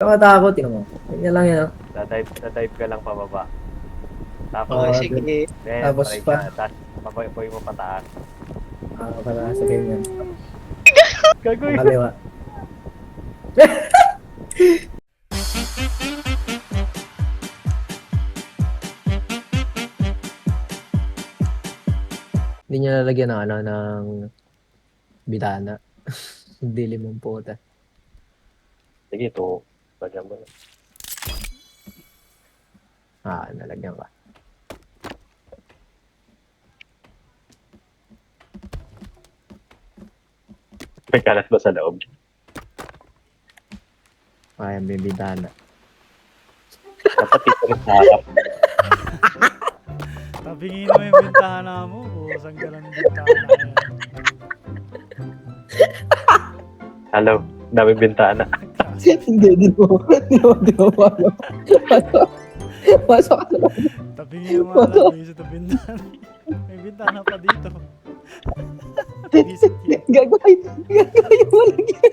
Nakatakot, tingnan mo. Ganyan lang yan. Dadive ka lang pababa. Oh, Tapos, Sige. then, tapos try pa. ka. Tapos, papoy mo pataas. Para sa ganyan. Gagawin. Kaliwa. Hindi niya lalagyan ng ng bitana. Dilim mong puta. Sige, ito. Lagyan mo na. Nalagyan ka. May kalat ba sa loob? May bitana. Dapat ito rin sa harap. Tabingin mo yung bintana mo. Busang ka lang ng bintana yan. Hello, dami bintana. Hindi mo. Pasok ka na. Tabingin mo lang. Visit ang bintana. May bintana pa dito. Visit yun. Gagawin mo lang yan.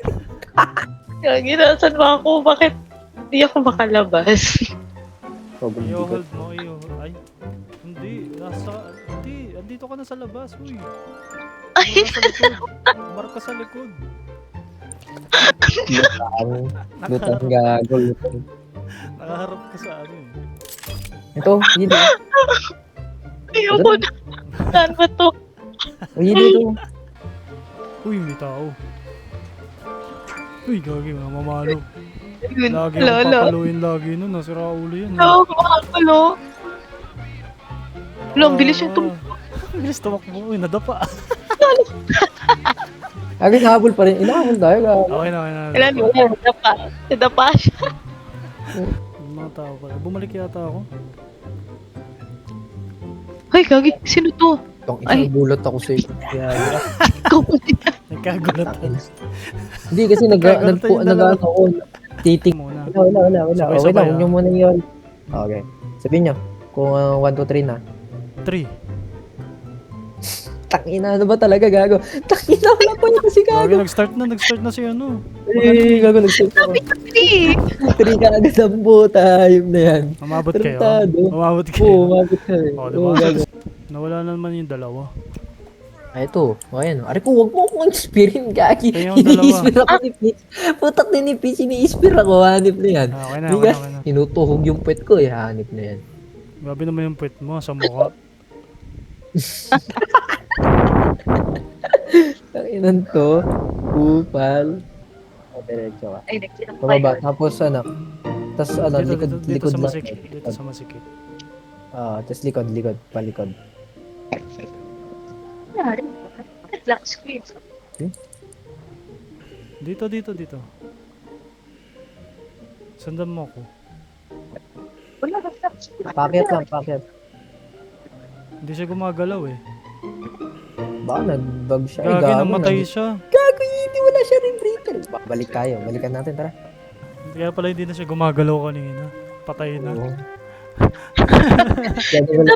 Gagi, nasan ba ako? Bakit di ako makalabas? I-hold mo. I-hold. Ay. Hindi. Hindi. Andito ka na sa labas. Uy. Mark ka sa likod. Lutang gago. Nakaharap ka sa ano eh. Ito, hindi. Ayoko na. Saan ba to? Hindi ito. Uy, may tao. Uy, gagi. Mamamalo. Yun, Lagi lolo. akong papaluin lagi nun. Nasira ulo yan. Oo, makakulo. Wala, ang bilis yung tumakbo. Ang bilis tumakbo. Uy, nadapa. Agad habol pa rin. Inahabol tayo. Gago. Okay na, okay na. Kailan mo na, nadapa. Nadapa siya. Yung mga tao pala. Bumalik yata ako. Ay, gagi, sino to? Itong Ay. isang bulot ako sa iyo. Ikaw pa din. Nagkagulatan. Hindi kasi Nagkakaroon tayo ng dalawa. ako. Titing. Muna. Wala. Sabay-sabay, Okay lang. Huwag ah. niyo muna yun. Okay. Sabihin niyo. Kung 1, 2, 3 na. 3. Tangina na ba talaga, gago? Tangina, wala pa niya kasi Gagi, gago. nag-start na si ano. Gago, nag-start ako. Hey, 3 ka agad ang puta. Ayun na yan. Mamabot kayo. Tarantado. Mamabot Oo, kayo. umabot ka eh. Oh, Oo, diba? gago. Nawala na naman yung dalawa. Ito. O, ayan. Ari ko, huwag mo akong inspirin, gagi. Kaya yung dalawa. Ini-inspire ako ni Peach. Putak din ni Peach, ini-inspire ako. Hanip na yan. Okay na, Di okay ka- na, okay na. Tinutuhog yung pet ko eh. Hanip na yan. Grabe naman yung puwet mo sa mukha. Tanginan to. Kupal. Diretso ka. ay, nagsinang Pababa. Tapos ano. Tapos ano, Dito likod sa lang. masikip. Dito sa masikip. Tapos likod. Palikod. Black screen. Dito. Sundan mo ako. Wala ka black screen. Pakyat. Hindi siya gumagalaw eh. Baka nag-bug siya. Ay, Gagi, gago, namatay siya. Gago, hindi wala siya rin breaker. Balik tayo. Balikan natin, tara. Kaya pala hindi na siya gumagalaw kanina. Patay na. Oo. Gago, wala.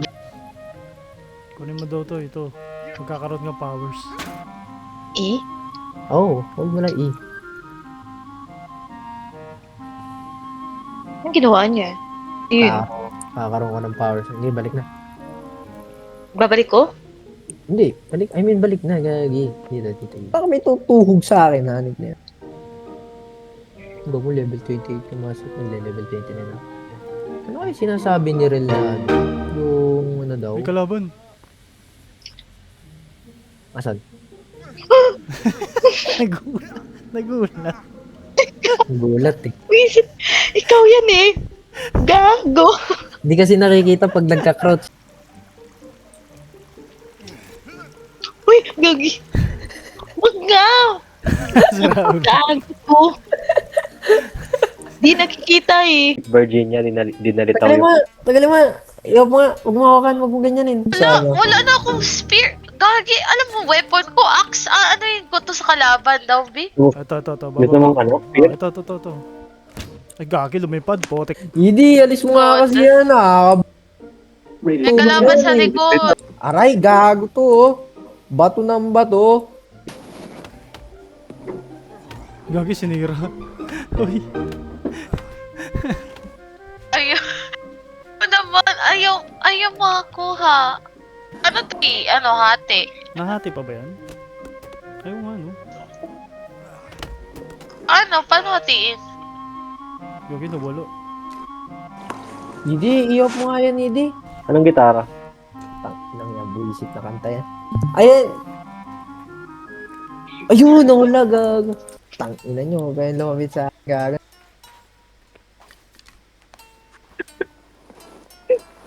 Kunin mo daw to, ito. Magkakaroon ng powers. Eh? Hold mo lang E. Anong ginawa niya? Yun. Kakaroon ka ng powers. Hindi, balik na. Babalik ko? Hindi, balik. I mean, balik na. Gagi. Dito. Baka may tutuhog sa akin. Hanip na yan. Ba mo level 28 pumasok ng level 20 na lang. Ano kayo sinasabi ni Rel na ano? Yung ano daw? May kalaban. Asan? Nagulat. Gulat eh. Wisit, ikaw yan eh. Gago. Hindi kasi nakikita pag nagka-crouch. Uy, gagi. Wag nga. Sira ulo. Gago. Di nakikita eh. Virginia, dinalitaw yung... Tagalin mo. Huwag mo hawakan, huwag mo ganyanin. Wala na akong spear. Gagi, alam mo, weapon ko, axe. Ano yun ko to sa kalaban daw, B? Ito. Gusto mong ano? Ito. Ay, gagi, lumipad. Potek. Hindi, alis mo nga kasi yan ah. May kalaban sa likod. Aray, gago to oh. Bato ng bato. Gagi, sinira. Uy. ha. Ano ti? Ano, hati? Nahati pa ba yan? Ayaw nga, no? Ano, paano hatiin? Yung ginuwalo. Hindi, i-off mo nga yan, hindi. Anong gitara? Nang yan, buisit na kanta yan. Ayan! Ayun, nawala, gago. Tangina nyo, kaya lumapit sa gago.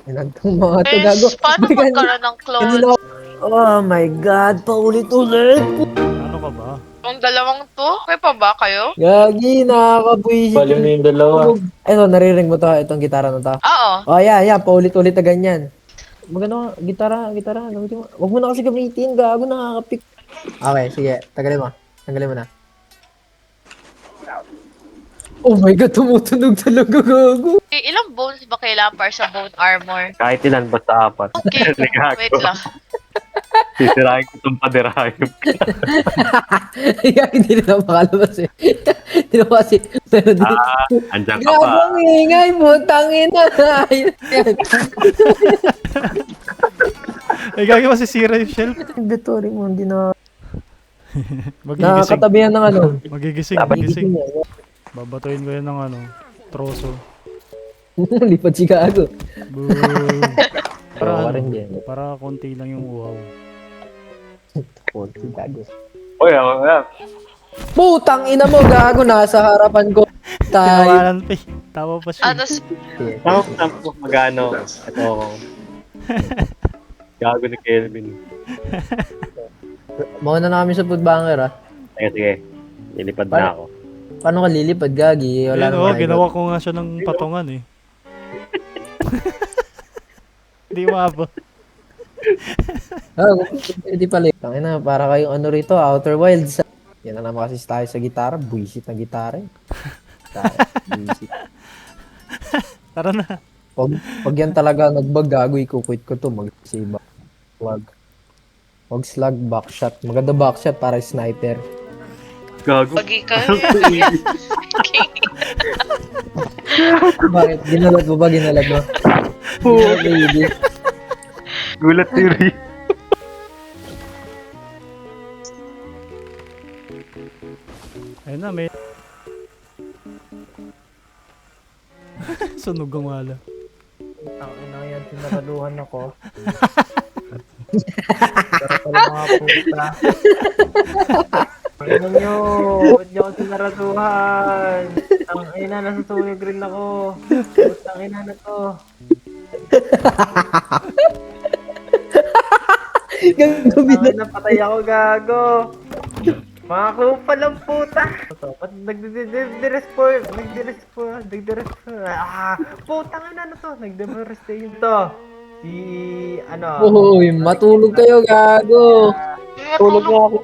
Inantong mga to, gago. Paano Bigyan- magkaroon ng Kanina clone? Oh my God, paulit-ulit. Ano ka ba? Yung dalawang to? May pa ba kayo? Gagi, nakakabuisit. Baliw na yung dalawa. Ito, naririnig mo to, itong gitara na to. Oo. Oh, yeah, paulit-ulit na ganyan. Magano, gitara, gamitin mo. Wag mo na kasi gamitin, gago, nakakapik. Okay, sige, tanggalin mo na. Oh my God, tumutunog talaga, gago. Ilang bones ba kailangan para sa bone armor? Kahit ilan, basta 4. Okay, wait lang. Sisirahin ko itong paderayom. Kaya hindi na makalabas eh. Hindi na kasi, pero di. Andyan ka Gago, pa. ang ingay mo, tangin na. Ay, gagi masisira yung shelf. Inventory mo, hindi na. Magigising. Nakakatabihan ng ano. Magigising, magigising. Babatuin ko yan ng ano, troso. Lipad si gago. Boom. Para Para, rin yan. para konti lang yung uhaw. Si gago. Uy, Putang ina mo, gago, nasa harapan ko. Tayo. Tinawanan pa eh. Tawa pa siya. Ano, Tapos magano. Ito. Gago ni Kelvin. Mauna na kami sa food banker, ah. Sige. Lilipad na ako. Paano ka lilipad, gagi? Wala Ayun, namang ginawa ko nga siya ng patungan eh. Hindi maabot. Hindi pala. Tangina, para kayong ano rito, Outer Wilds. Yan na naman kasi tayo sa gitara. Buisit na gitara eh. Buisit. Tara na. Pag yan talaga nagbag, gago, ikukwit ko to. Mag-save. Wag slug, backshot. Maganda backshot para sniper. Gago. pagi ka. Bakit? Ginalad mo ba? Ginalad mo? Baby. Gulat theory. Ayun na, may... Sunog ang wala. Ang ina yan, sinaraduhan ako. Pero pala mga puta. Ang ina nyo, ba't nyo ako sinaraduhan? Ang ina, nasusunog rin ako. Putang ina na to. Gago, napatay ako, gago. Mga kupal ang puta. Ba't nagdi-respawn? Putang ina na to. Nagdi-respawn to. Si, ano. Uy, matulog kayo, gago. Tulog na ako.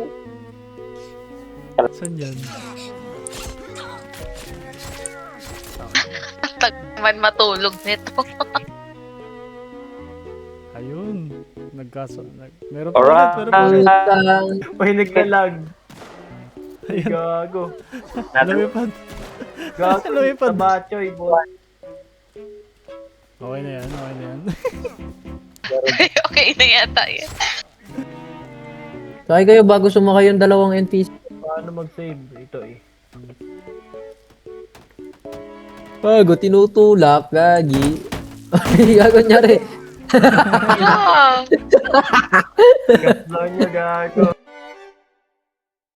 Saan yan? Man matulog nito. Ayun. Meron pa Alright. ulit, meron pa ulit. Uy, naglalag. Ayun. Gago. Lumipad. Gago. Lumipad. Tabachoy, boy. Okay na yan, okay na yan. Okay na yata yan. Sakay kayo bago sumakay yung dalawang NPC. Paano mag-save? Ito eh. Bago, tinutulak, gagi. Gago niya rin. Yeah. Gaslo niya, gago.